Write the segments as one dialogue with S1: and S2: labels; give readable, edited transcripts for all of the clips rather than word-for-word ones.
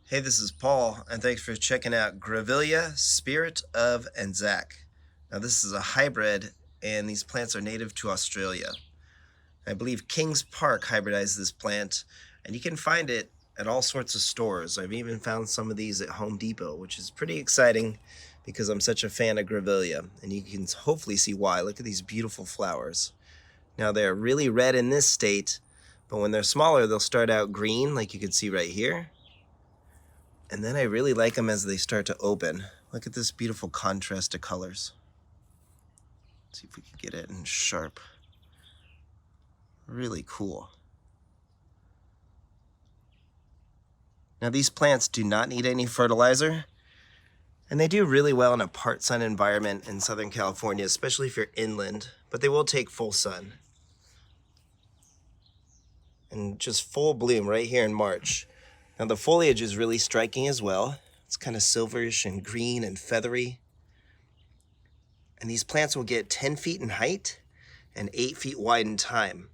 S1: Hey, this is Paul, and thanks for checking out Grevillea, Spirit of Anzac. Now, this is a hybrid, and these plants are native to Australia. I believe Kings Park hybridized this plant, and you can find it at all sorts of stores. I've even found some of these at Home Depot, which is pretty exciting because I'm such a fan of Grevillea, and you can hopefully see why. Look at these beautiful flowers. Now, they're really red in this state, but when they're smaller, they'll start out green, like you can see right here. And then I really like them as they start to open. Look at this beautiful contrast of colors. Let's see if we can get it in sharp. Really cool. Now these plants do not need any fertilizer, and they do really well in a part sun environment in Southern California, especially if you're inland, but they will take full sun. And just full bloom right here in March. Now the foliage is really striking as well. It's kind of silverish and green and feathery. And these plants will get 10 feet in height and 8 feet wide in time.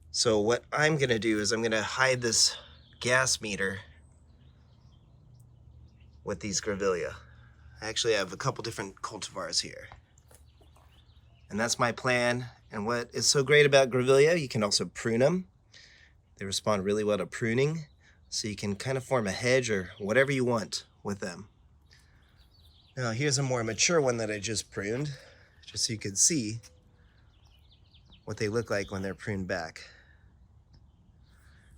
S1: So what I'm gonna do is I'm gonna hide this gas meter with these Grevillea. I actually have a couple different cultivars here. And that's my plan. And what is so great about Grevillea, you can also prune them. They respond really well to pruning. So you can kind of form a hedge or whatever you want with them. Now here's a more mature one that I just pruned, just so you can see what they look like when they're pruned back.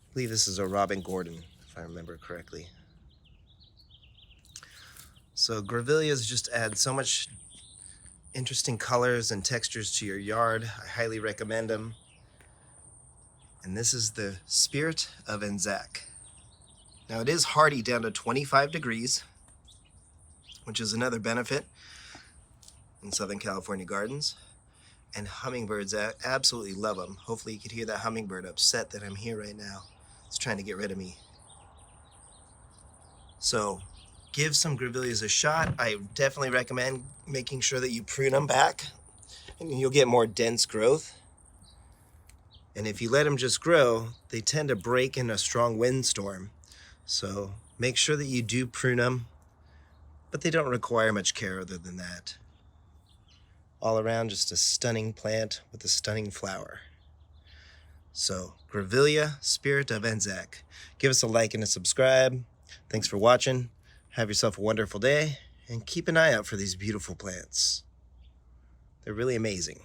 S1: I believe this is a Robin Gordon, if I remember correctly. So Grevilleas just add so much interesting colors and textures to your yard. I highly recommend them. And this is the Spirit of Anzac. Now it is hardy down to 25 degrees, which is another benefit in Southern California gardens. And hummingbirds absolutely love them. Hopefully you could hear that hummingbird upset that I'm here right now. It's trying to get rid of me. So give some Grevilleas a shot. I definitely recommend making sure that you prune them back, and you'll get more dense growth. And if you let them just grow, they tend to break in a strong windstorm. So make sure that you do prune them, but they don't require much care other than that. All around, just a stunning plant with a stunning flower. So Grevillea, Spirit of Anzac. Give us a like and a subscribe. Thanks for watching. Have yourself a wonderful day, and keep an eye out for these beautiful plants. They're really amazing.